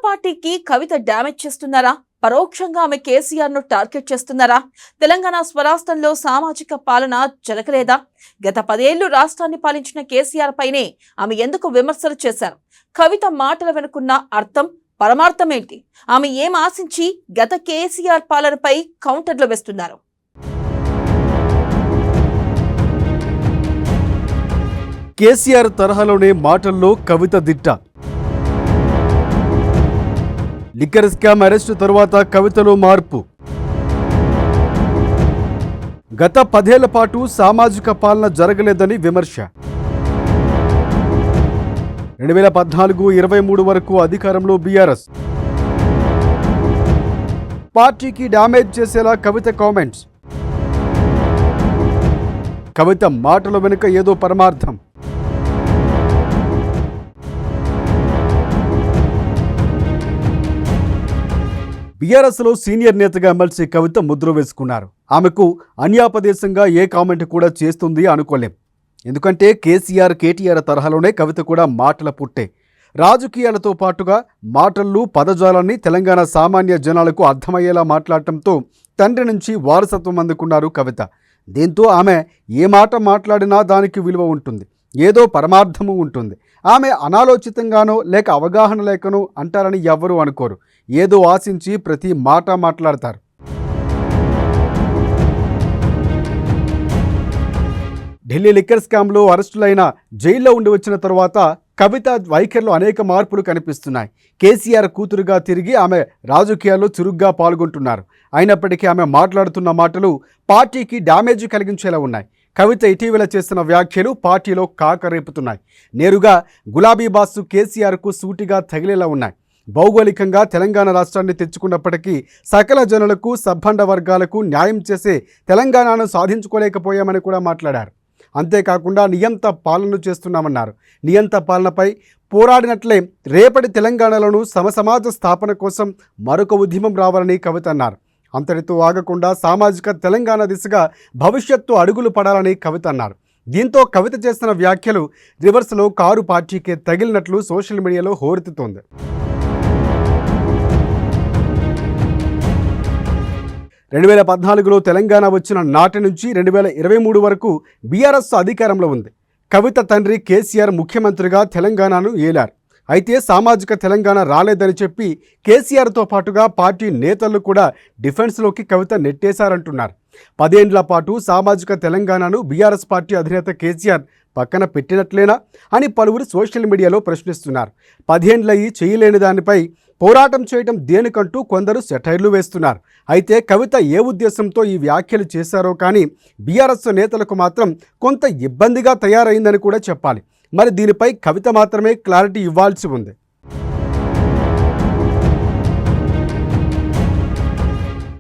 పార్టీకి కవిత డ్యామేజ్ చేస్తున్నారా? పరోక్షంగా ఆమె కేసీఆర్ను టార్గెట్ చేస్తున్నారా? తెలంగాణ స్వరాష్ట్రంలో సామాజిక పాలన జరగలేదా? గత 10 ఏళ్లు రాష్ట్రాన్ని పాలించిన కేసీఆర్ పైనే ఆమె ఎందుకు విమర్శలు చేశారు? కవిత మాటల వెనుకున్న అర్థం పరమార్థం ఏంటి? ఆమె ఏం ఆశించి గత కేసీఆర్ పాలనపై కౌంటర్లు వేస్తున్నారు? కేసీఆర్ తరహాలోనే మాటల్లో కవిత దిట్ట. లిక్కర్ స్కామ్ అరెస్టు తరువాత కవితలో మార్పు. గత 10 ఏళ్ల పాటు సామాజిక పాలన జరగలేదని విమర్శ. 2014-23 వరకు అధికారంలో బీఆర్ఎస్. పార్టీకి డ్యామేజ్ చేసేలా కవిత కామెంట్స్. కవిత మాటల వెనుక ఏదో పరమార్థం. బీఆర్ఎస్లో సీనియర్ నేతగా ఎమ్మెల్సీ కవిత ముద్ర వేసుకున్నారు. ఆమెకు అన్యాపదేశంగా ఏ కామెంట్ కూడా చేస్తుంది అనుకోలేం. ఎందుకంటే కేసీఆర్, కేటీఆర్ తరహాలోనే కవిత కూడా మాటల పుట్టే. రాజకీయాలతో పాటుగా మాటలు, పదజాలాన్ని తెలంగాణ సామాన్య జనాలకు అర్థమయ్యేలా మాట్లాడటంతో తండ్రి నుంచి వారసత్వం అందుకున్నారు కవిత. దీంతో ఆమె ఏ మాట మాట్లాడినా దానికి విలువ ఉంటుంది, ఏదో పరమార్థము ఉంటుంది. ఆమె అనాలోచితంగానో లేక అవగాహన లేకనో అంటారని ఎవ్వరూ అనుకోరు. ఏదో ఆశించి ప్రతి మాట మాట్లాడతారు. ఢిల్లీ లిక్కర్ స్కామ్లో అరెస్టులైన జైల్లో ఉండి వచ్చిన తరువాత కవిత వైఖరిలో అనేక మార్పులు కనిపిస్తున్నాయి. కేసీఆర్ కూతురుగా తిరిగి ఆమె రాజకీయాల్లో చురుగ్గా పాల్గొంటున్నారు. అయినప్పటికీ ఆమె మాట్లాడుతున్న మాటలు పార్టీకి డ్యామేజ్ కలిగించేలా ఉన్నాయి. కవిత ఇటీవల చేసిన వ్యాఖ్యలు పార్టీలో కాకరేపుతున్నాయి. నేరుగా గులాబీ బాసు కేసీఆర్కు సూటిగా తగిలేలా ఉన్నాయి. భౌగోళికంగా తెలంగాణ రాష్ట్రాన్ని తెచ్చుకున్నప్పటికీ సకల జనులకు, సబ్బండ వర్గాలకు న్యాయం చేసే తెలంగాణను సాధించుకోలేకపోయామని కూడా మాట్లాడారు. అంతేకాకుండా నియంత పాలన చేస్తున్నామన్నారు. నియంత పాలనపై పోరాడినట్లే రేపటి తెలంగాణలోనూ సమసమాజ స్థాపన కోసం మరొక ఉద్యమం రావాలని కవిత అన్నారు. అంతటితో ఆగకుండా సామాజిక తెలంగాణ దిశగా భవిష్యత్తు అడుగులు పడాలని కవిత అన్నారు. దీంతో కవిత చేసిన వ్యాఖ్యలు రివర్స్లో కారు పార్టీకే తగిలినట్లు సోషల్ మీడియాలో హోరెత్తుతోంది. 2014లో తెలంగాణ వచ్చిన నాటి నుంచి 2023 వరకు బీఆర్ఎస్ అధికారంలో ఉంది. కవిత తండ్రి కేసీఆర్ ముఖ్యమంత్రిగా తెలంగాణను ఏలారు. అయితే సామాజిక తెలంగాణ రాలేదని చెప్పి కేసీఆర్తో పాటుగా పార్టీ నేతలు కూడా డిఫెన్స్లోకి కవిత నెట్టేశారంటున్నారు. 10 ఏళ్ల పాటు సామాజిక తెలంగాణను బీఆర్ఎస్ పార్టీ అధినేత కేసీఆర్ పక్కన పెట్టినట్లేనా అని పలువురు సోషల్ మీడియాలో ప్రశ్నిస్తున్నారు. 10 ఏళ్లయి చేయలేని దానిపై పోరాటం చేయడం దేనికంటూ కొందరు సెటైర్లు వేస్తున్నారు. అయితే కవిత ఏ ఉద్దేశంతో ఈ వ్యాఖ్యలు చేశారో కానీ బీఆర్ఎస్ నేతలకు మాత్రం కొంత ఇబ్బందిగా తయారైందని కూడా చెప్పాలి. మరి దీనిపై కవిత మాత్రమే క్లారిటీ ఇవ్వాల్సి ఉంది.